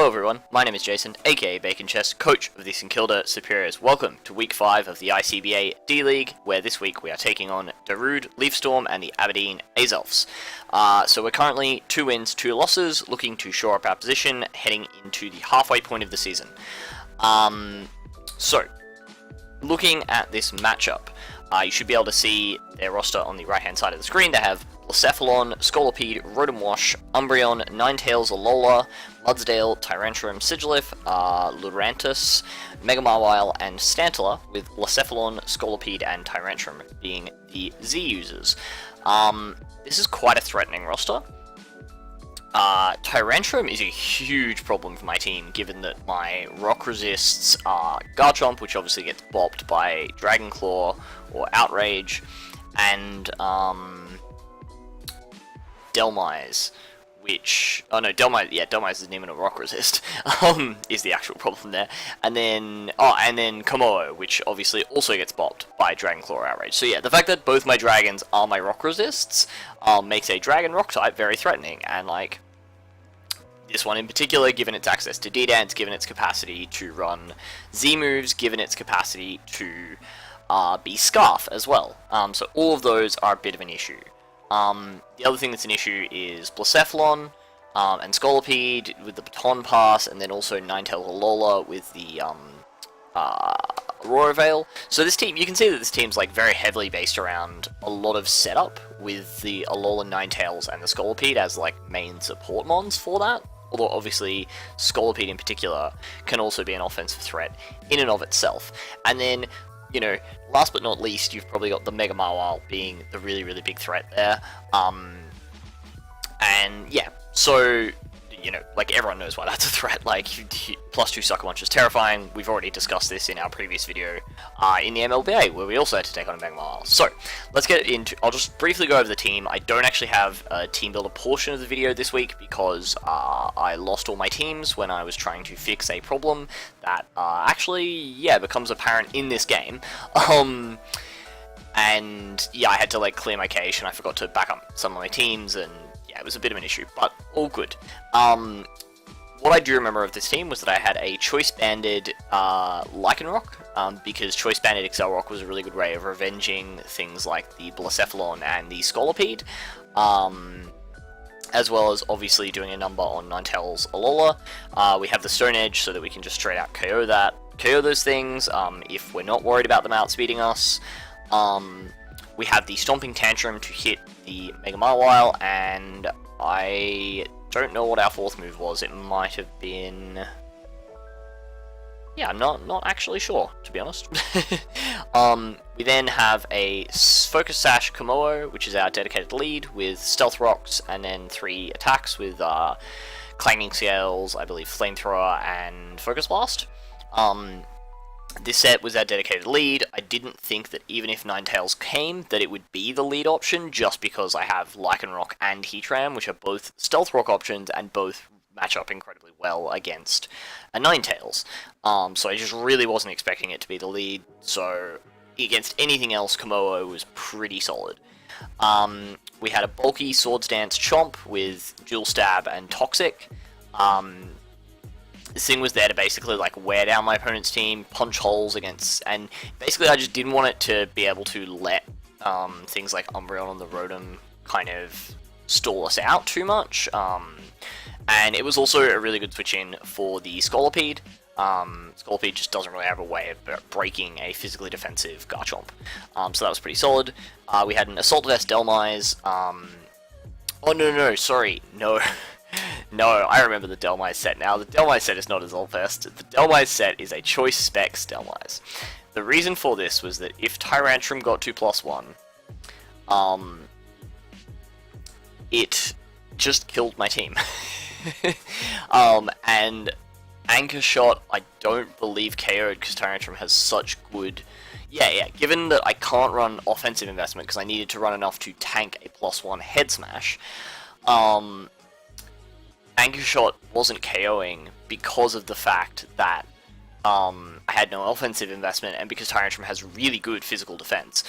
Hello everyone, my name is Jason, aka Bacon Chest, coach of the St Kilda Superiors. Welcome to week 5 of the ICBA D-League, where this week we are taking on Darude Leaf Storm and the Aberdeen Azelfs. So we're currently 2 wins, 2 losses, looking to shore up our position, heading into the halfway point of the season. So, looking at this matchup, you should be able to see their roster on the right hand side of the screen. They have Blacephalon, Scolipede, Rotomwash, Umbreon, Ninetales, Alola, Mudsdale, Tyrantrum, Sigilyph, Lurantis, Megamawile, and Stantler, with Blacephalon, Scolipede, and Tyrantrum being the Z users. This is quite a threatening roster. Tyrantrum is a huge problem for my team, given that my rock resists are Garchomp, which obviously gets bopped by Dragon Claw or Outrage, and Delmise, which... oh no, Delmise isn't even a rock resist, is the actual problem there. And then Komodo, which obviously also gets bopped by Dragon Claw or Outrage. So yeah, the fact that both my dragons are my rock resists makes a dragon rock type very threatening, and like, this one in particular, given its access to D-Dance, given its capacity to run Z-moves, given its capacity to be Scarf as well. So all of those are a bit of an issue. The other thing that's an issue is Blacephalon and Scolipede with the Baton Pass, and then also Ninetales Alola with the Aurora Veil. So this team, you can see that this team's like very heavily based around a lot of setup with the Alola, Ninetales, and the Scolipede as like main support mons for that. Although obviously Scolipede in particular can also be an offensive threat in and of itself. And then, you know, last but not least, you've probably got the Mega Mawile being the really, really big threat there. And yeah, so, you know, like, everyone knows why that's a threat. Like, +2 Sucker Punch is terrifying. We've already discussed this in our previous video in the MLBA, where we also had to take on a Mega Mawile. So, let's get into... I'll just briefly go over the team. I don't actually have a team builder portion of the video this week because I lost all my teams when I was trying to fix a problem that actually, yeah, becomes apparent in this game. And yeah, I had to like clear my cache, and I forgot to back up some of my teams, and yeah, it was a bit of an issue, but all good. What I do remember of this team was that I had a Choice Banded Lycanroc, because Choice Banded Accelerock was a really good way of revenging things like the Blacephalon and the Scolipede, as well as obviously doing a number on Ninetales Alola. We have the Stone Edge so that we can just straight out KO those things if we're not worried about them outspeeding us. We have the Stomping Tantrum to hit the Mega Mawile, and I don't know what our 4th move was. It might have been... yeah, I'm not actually sure, to be honest. We then have a Focus Sash Komodo, which is our dedicated lead, with Stealth Rocks, and then 3 attacks with Clanging Scales, I believe Flamethrower, and Focus Blast. This set was our dedicated lead. I didn't think that even if Ninetales came, that it would be the lead option, just because I have Lycanroc and Heatran, which are both Stealth Rock options, and both match up incredibly well against a Ninetales. So I just really wasn't expecting it to be the lead, so against anything else, Komodo was pretty solid. We had a bulky Swords Dance Chomp with Dual Stab and Toxic. This thing was there to basically like wear down my opponent's team, punch holes against, and basically I just didn't want it to be able to let things like Umbreon and the Rotom kind of stall us out too much. And it was also a really good switch in for the Scolipede. Scolipede just doesn't really have a way of breaking a physically defensive Garchomp. So that was pretty solid. We had an Assault Vest Delmise. Oh no, sorry, no. No, I remember the Delmise set now. The Delmise set is not Assault Vest. The Delmise set is a Choice Specs Delmise. The reason for this was that if Tyrantrum got to +1, it just killed my team. And Anchor Shot, I don't believe KO'd because Tyrantrum has such good... Yeah, given that I can't run offensive investment because I needed to run enough to tank a +1 head smash, Anchor Shot wasn't KOing because of the fact that I had no offensive investment, and because Tyrantrum has really good physical defense.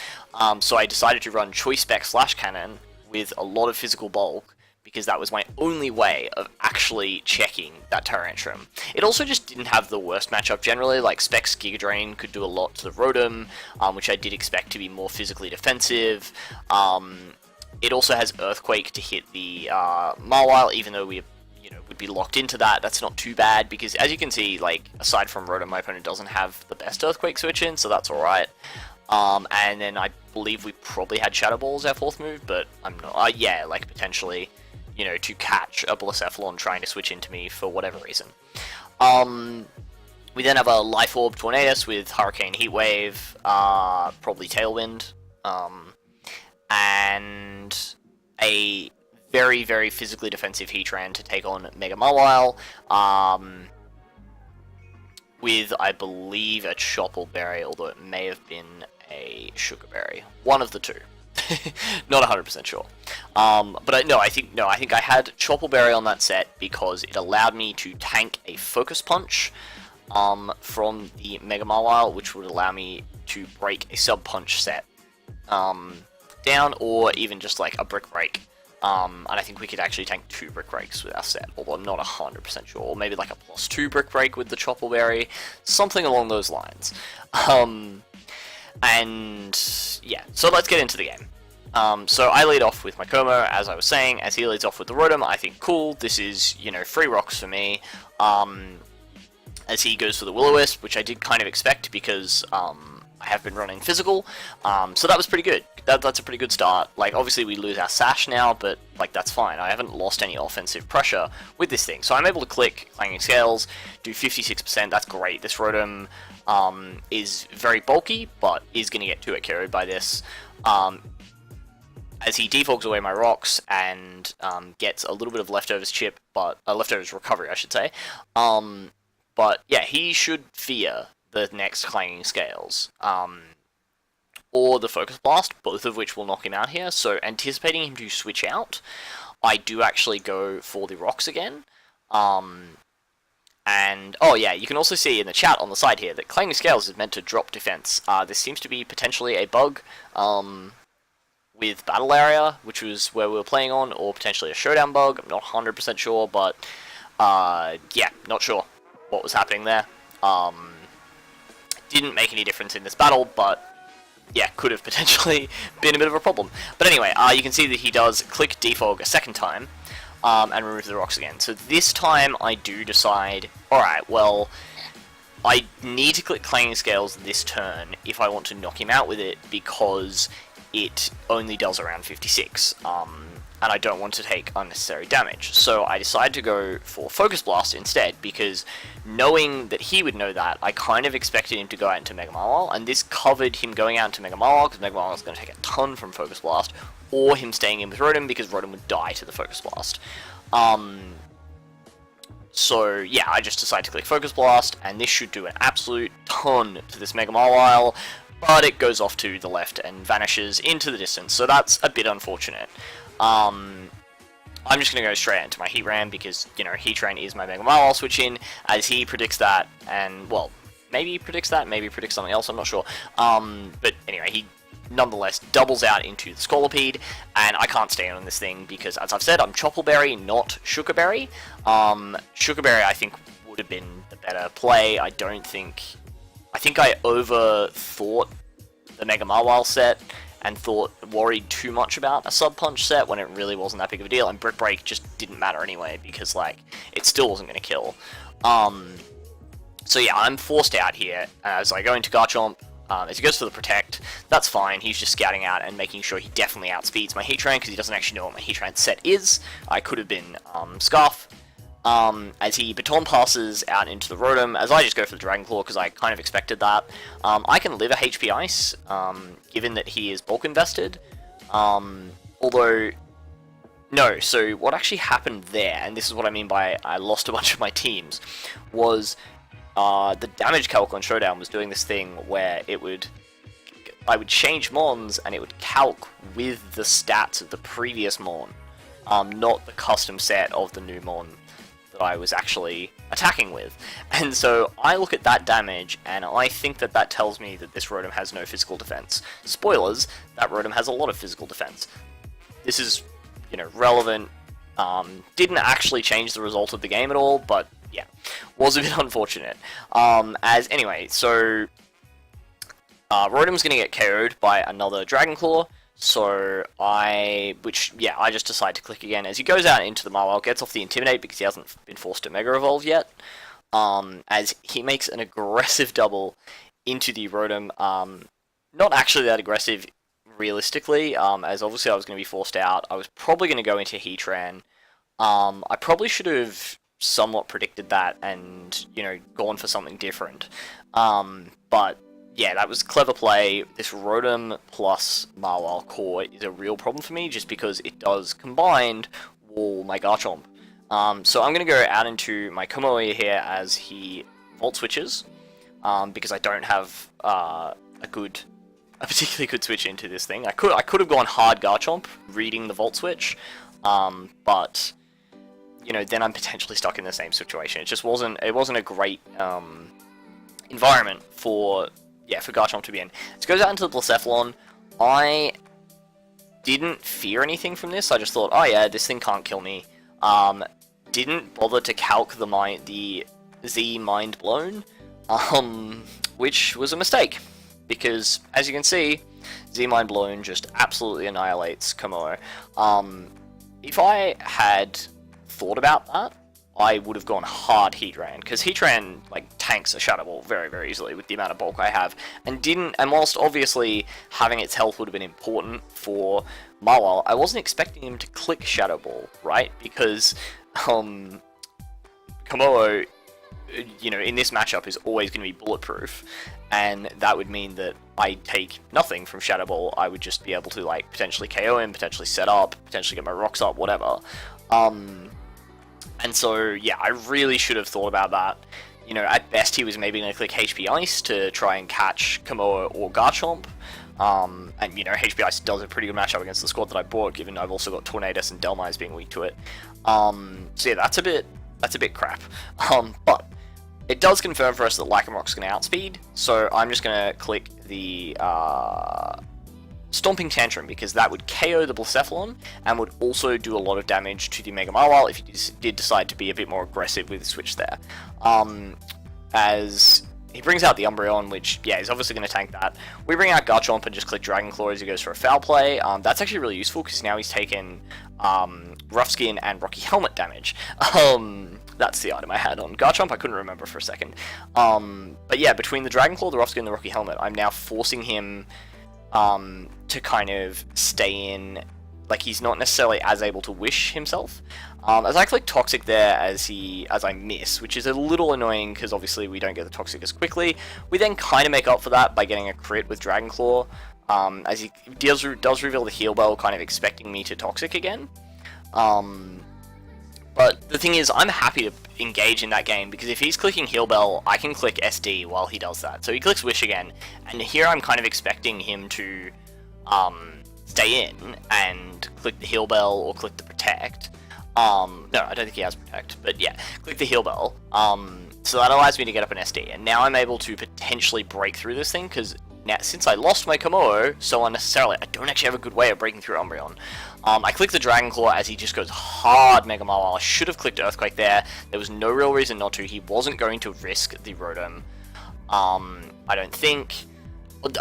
So I decided to run Choice Spec Slash Cannon with a lot of physical bulk, because that was my only way of actually checking that Tyrantrum. It also just didn't have the worst matchup generally. Like, Specs Giga Drain could do a lot to the Rotom, which I did expect to be more physically defensive. It also has Earthquake to hit the Mawile, even though we would be locked into that. That's not too bad, because as you can see, like, aside from Rotom, my opponent doesn't have the best Earthquake switch in, so that's alright. And then I believe we probably had Shadow Ball as our fourth move, but I'm not, yeah, like, potentially, to catch a Blacephalon trying to switch into me for whatever reason. We then have a Life Orb Tornadus with Hurricane Heatwave, probably Tailwind, and a very, very physically defensive Heatran to take on Mega Mawile, with, I believe, a Chople Berry, although it may have been a Sugar Berry. One of the two. Not 100% sure. But I think I had Chople Berry on that set because it allowed me to tank a Focus Punch from the Mega Mawile, which would allow me to break a Sub Punch set down, or even just like a Brick Break. And I think we could actually tank 2 Brick Breaks with our set, although I'm not 100% sure. Or maybe like a +2 Brick Break with the Chople Berry, something along those lines. And yeah, so let's get into the game. So I lead off with my Como, as I was saying. As he leads off with the Rotom, I think, cool, this is, free rocks for me. As he goes for the Will-O-Wisp, which I did kind of expect because I have been running physical, so that was pretty good. That's a pretty good start. Like, obviously we lose our Sash now, but like, that's fine. I haven't lost any offensive pressure with this thing, so I'm able to click Clanging Scales, do 56%. That's great. This Rotom is very bulky, but is going to get 2-hit KO'd by this. As he defogs away my rocks and gets a little bit of leftovers chip, but leftovers recovery, I should say. But yeah, he should fear the next Clanging Scales, or the Focus Blast, both of which will knock him out here. So anticipating him to switch out, I do actually go for the rocks again. And, oh yeah, you can also see in the chat on the side here that Clanging Scales is meant to drop defense. This seems to be potentially a bug with Battle Area, which was where we were playing on, or potentially a Showdown bug. I'm not 100% sure, but yeah, not sure what was happening there. Didn't make any difference in this battle, but yeah, could have potentially been a bit of a problem. But anyway, you can see that he does click Defog a second time, and remove the rocks again. So this time I do decide, alright, well, I need to click Clanging Scales this turn if I want to knock him out with it, because it only does around 56, and I don't want to take unnecessary damage. So I decide to go for Focus Blast instead, because knowing that he would know that, I kind of expected him to go out into Mega Mawile, and this covered him going out into Mega Mawile, because Mega Mawile is going to take a ton from Focus Blast, or him staying in with Rotom, because Rotom would die to the Focus Blast. So yeah, I just decided to click Focus Blast, and this should do an absolute ton to this Mega Mawile, but it goes off to the left and vanishes into the distance, so that's a bit unfortunate. I'm just going to go straight into my Heatran, because, Heatran is my Mega Mawile switch in, as he predicts that, and, well, maybe he predicts that, maybe he predicts something else, I'm not sure. But anyway, he nonetheless doubles out into the Scolipede, and I can't stay on this thing, because, as I've said, I'm Chople Berry, not Sugar Berry. Sugar Berry, I think, would have been the better play. I think I overthought the Mega Mawile set, and worried too much about a Sub Punch set when it really wasn't that big of a deal, and Brick Break just didn't matter anyway, because, like, it still wasn't going to kill. So yeah, I'm forced out here as I go into Garchomp. As he goes for the Protect, that's fine, he's just scouting out and making sure he definitely outspeeds my Heatran, because he doesn't actually know what my Heatran set is. I could have been Scarf. As he Baton passes out into the Rotom, as I just go for the Dragon Claw, because I kind of expected that. I can live a HP Ice, given that he is bulk invested. Although, no, so what actually happened there, and this is what I mean by I lost a bunch of my teams, was the damage calc on Showdown was doing this thing where I would change Mons, and it would calc with the stats of the previous Mon, not the custom set of the new Mon that I was actually attacking with. And so I look at that damage, and I think that that tells me that this Rotom has no physical defense. Spoilers, that Rotom has a lot of physical defense. This is, relevant Didn't actually change the result of the game at all, but yeah, was a bit unfortunate. Anyway, so Rotom's going to get KO'd by another Dragon Claw, so I just decide to click again as he goes out into the Mawile, gets off the Intimidate because he hasn't been forced to Mega Evolve yet, as he makes an aggressive double into the Rotom, not actually that aggressive realistically, as obviously I was going to be forced out. I was probably going to go into Heatran. I probably should have somewhat predicted that and, gone for something different, but yeah, that was clever play. This Rotom plus Mawile core is a real problem for me just because it does combined wall my Garchomp. So I'm going to go out into my Komoe here as he Volt Switches, because I don't have a particularly good switch into this thing. I could have gone hard Garchomp, reading the Volt Switch, but then I'm potentially stuck in the same situation. It just wasn't a great environment for Garchomp to be in. It goes out into the Blacephalon. I didn't fear anything from this. I just thought, oh yeah, this thing can't kill me. Didn't bother to calc the Z Mind Blown, which was a mistake, because as you can see, Z Mind Blown just absolutely annihilates Komoe. If I had thought about that, I would have gone hard Heatran, because Heatran tanks a Shadow Ball very, very easily with the amount of bulk I have, and whilst obviously having its health would have been important for Mawile, I wasn't expecting him to click Shadow Ball, right? Because Komoe, in this matchup is always going to be bulletproof, and that would mean that I take nothing from Shadow Ball. I would just be able to potentially KO him, potentially set up, potentially get my rocks up, whatever. And so, yeah, I really should have thought about that. At best he was maybe going to click HP Ice to try and catch Komoe or Garchomp. And, HP Ice does a pretty good matchup against the squad that I bought, given I've also got Tornadus and Delmize being weak to it. So yeah, that's a bit crap. But it does confirm for us that Lycanroc's going to outspeed, so I'm just going to click the Stomping Tantrum, because that would KO the Blacephalon and would also do a lot of damage to the Mega Mawile if you did decide to be a bit more aggressive with the switch there. As he brings out the Umbreon, which, yeah, he's obviously going to tank that. We bring out Garchomp and just click Dragon Claw as he goes for a foul play. That's actually really useful because now he's taken Rough Skin and Rocky Helmet damage. That's the item I had on Garchomp, I couldn't remember for a second. But yeah, between the Dragon Claw, the Rough Skin, and the Rocky Helmet, I'm now forcing him to kind of stay in, he's not necessarily as able to wish himself. As I click Toxic there as I miss, which is a little annoying because obviously we don't get the Toxic as quickly. We then kind of make up for that by getting a crit with Dragon Claw, as he does reveal the Heal Bell, kind of expecting me to Toxic again. But the thing is, I'm happy to engage in that game, because if he's clicking Heal Bell, I can click SD while he does that. So he clicks Wish again, and here I'm kind of expecting him to stay in and click the Heal Bell or click the Protect. No, I don't think he has Protect, but yeah, click the Heal Bell. So that allows me to get up an SD, and now I'm able to potentially break through this thing, because now, since I lost my Komoe so unnecessarily, I don't actually have a good way of breaking through Umbreon. I click the Dragon Claw as he just goes hard Mega Mawile. I should have clicked Earthquake there. There was no real reason not to. He wasn't going to risk the Rotom. I don't think.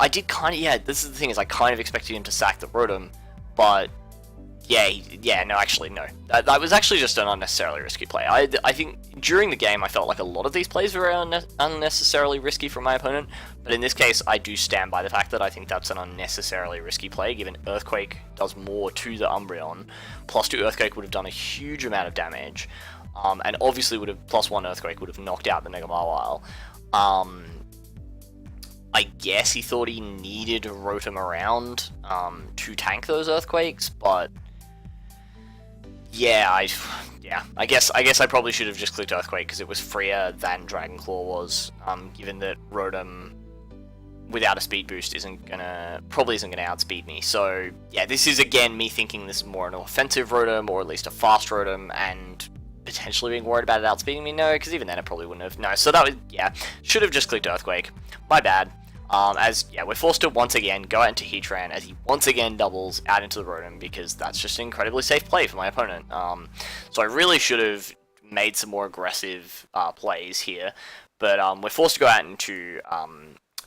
I did kind of, yeah, this is the thing, is I kind of expected him to sack the Rotom, but yeah, no, actually, no. That was actually just an unnecessarily risky play. I think during the game, I felt like a lot of these plays were unnecessarily risky from my opponent, but in this case, I do stand by the fact that I think that's an unnecessarily risky play, given Earthquake does more to the Umbreon. Plus 2 Earthquake would have done a huge amount of damage, and obviously would have, plus 1 Earthquake would have knocked out the Mega Mawile. I guess he thought he needed to Rotom around to tank those Earthquakes, but yeah, I guess I probably should have just clicked Earthquake because it was freer than Dragon Claw was, given that Rotom without a speed boost probably isn't gonna outspeed me. So yeah, this is again me thinking this is more an offensive Rotom, or at least a fast Rotom, and potentially being worried about it outspeeding me. No, because even then it probably wouldn't have. No, so that was, yeah, should have just clicked Earthquake. My bad. As, yeah, we're forced to once again go out into Heatran as he once again doubles out into the Rotom, because that's just an incredibly safe play for my opponent. So I really should have made some more aggressive plays here, but we're forced to go out into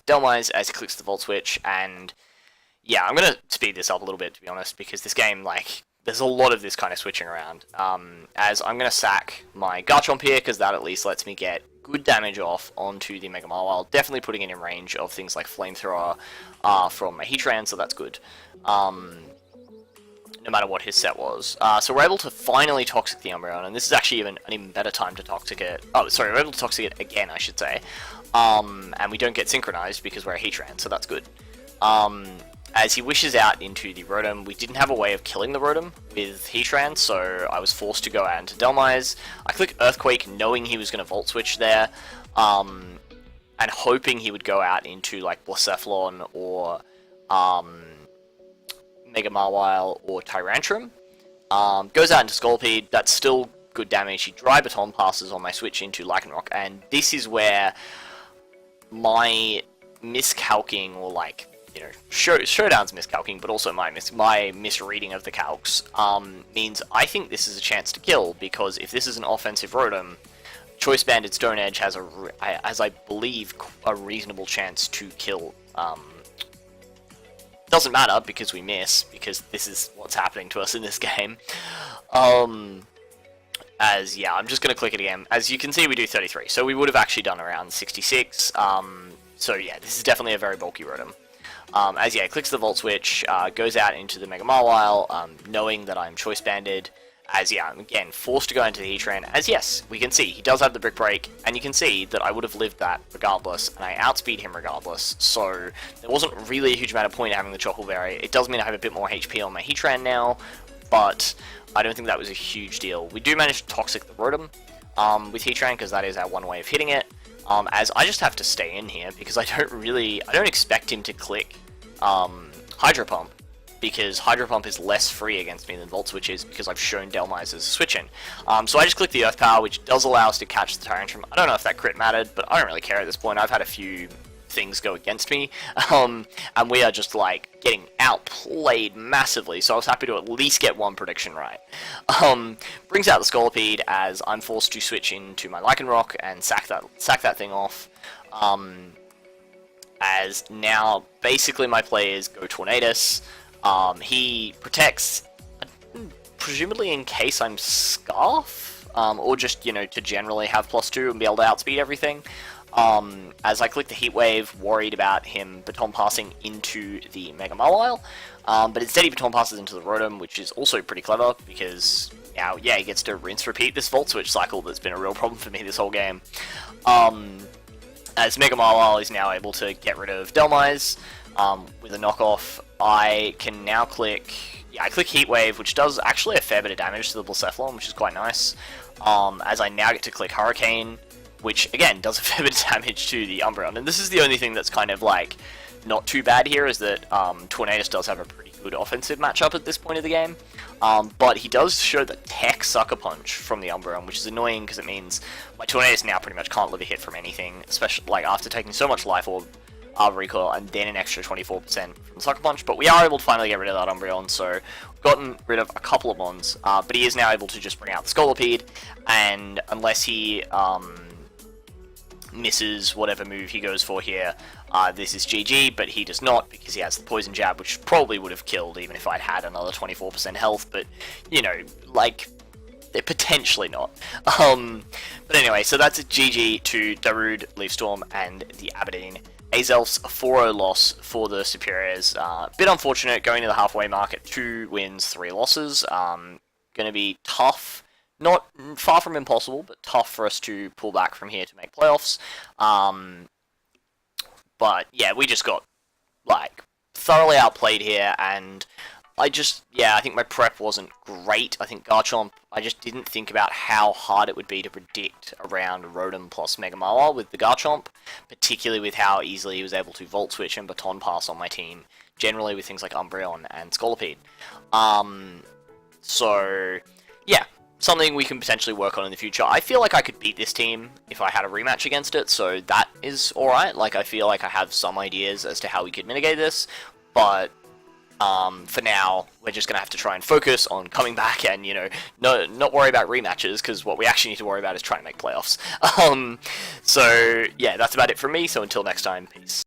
Dhelmise as he clicks the Volt Switch, and yeah, I'm going to speed this up a little bit, to be honest, because this game, like, there's a lot of this kind of switching around. As I'm going to sack my Garchomp here, because that at least lets me get good damage off onto the Mega Mawile, definitely putting it in range of things like Flamethrower from my Heatran, so that's good. No matter what his set was. So we're able to finally Toxic the Umbreon, and this is actually an even better time to Toxic it. Oh, sorry, we're able to Toxic it again, I should say. And we don't get synchronized because we're a Heatran, so that's good. As he wishes out into the Rotom, we didn't have a way of killing the Rotom with Heatran, so I was forced to go out into Dhelmise. I click Earthquake knowing he was going to Volt Switch there, and hoping he would go out into like Blacephalon or Mega Mawile or Tyrantrum. Goes out into Scolipede, that's still good damage. He Dry Baton passes on my switch into Lycanroc, and this is where my miscalcing, or like, you know, Showdown's miscalcing, but also my misreading of the calcs, means I think this is a chance to kill, because if this is an offensive Rotom, Choice Banded Stone Edge has as I believe, a reasonable chance to kill. Doesn't matter because we miss, because this is what's happening to us in this game. As, yeah, I'm just going to click it again. As you can see, we do 33, so we would have actually done around 66. So yeah, this is definitely a very bulky Rotom. As, yeah, clicks the Volt Switch, goes out into the Mega Mawile, knowing that I'm Choice Banded. As, yeah, I'm again forced to go into the Heatran, as yes, we can see he does have the Brick Break, and you can see that I would have lived that regardless, and I outspeed him regardless, so there wasn't really a huge amount of point having the Chocolate Berry. It does mean I have a bit more HP on my Heatran now, but I don't think that was a huge deal. We do manage to Toxic the Rotom with Heatran, because that is our one way of hitting it, as I just have to stay in here, because I don't expect him to click Hydro Pump, because Hydro Pump is less free against me than Volt Switch is, because I've shown Dhelmise as a switch-in. So I just click the Earth Power, which does allow us to catch the Tyrantrum. I don't know if that crit mattered, but I don't really care at this point. I've had a few things go against me, and we are just, like, getting outplayed massively, so I was happy to at least get one prediction right. Brings out the Scolipede, as I'm forced to switch into my Lycanroc and sack that thing off. As now, basically my play is go Tornadus. He protects, presumably in case I'm Scarf, or just, you know, to generally have +2 and be able to outspeed everything. As I click the Heat Wave, worried about him Baton Passing into the Mega Mawile, but instead he Baton Passes into the Rotom, which is also pretty clever, because now, yeah, he gets to rinse-repeat this Volt Switch cycle that's been a real problem for me this whole game. As Mega Mawile is now able to get rid of Dhelmise, with a knockoff, I can now click, yeah, I click Heat Wave, which does actually a fair bit of damage to the Blacephalon, which is quite nice, as I now get to click Hurricane, which, again, does a fair bit of damage to the Umbreon, and this is the only thing that's kind of, like, not too bad here, is that Tornadus does have a pretty good offensive matchup at this point of the game, but he does show the Tech Sucker Punch from the Umbreon, which is annoying, because it means my Tornadus now pretty much can't live a hit from anything, especially, like, after taking so much Life Orb, recoil, and then an extra 24% from the Sucker Punch, but we are able to finally get rid of that Umbreon, so we've gotten rid of a couple of Mons, but he is now able to just bring out the Scolipede, and unless he misses whatever move he goes for here, this is GG, but he does not, because he has the Poison Jab, which probably would have killed even if I'd had another 24% health, but, you know, like, potentially not. But anyway, so that's a GG to Darude, Leaf Storm, and the Aberdeen Azelfs, a 4-0 loss for the Superiors. Bit unfortunate going to the halfway mark at 2 wins, 3 losses. Going to be tough. Not far from impossible, but tough for us to pull back from here to make playoffs. But yeah, we just got, like, thoroughly outplayed here, and I think my prep wasn't great. I think Garchomp, I just didn't think about how hard it would be to predict around Rotom plus Mega Mawile with the Garchomp, particularly with how easily he was able to Volt Switch and Baton Pass on my team, generally with things like Umbreon and Scolipede. So, yeah, something we can potentially work on in the future. I feel like I could beat this team if I had a rematch against it, so that is alright. Like, I feel like I have some ideas as to how we could mitigate this, but for now, we're just going to have to try and focus on coming back and, you know, not worry about rematches, because what we actually need to worry about is trying to make playoffs. So, yeah, that's about it from me, so until next time, peace.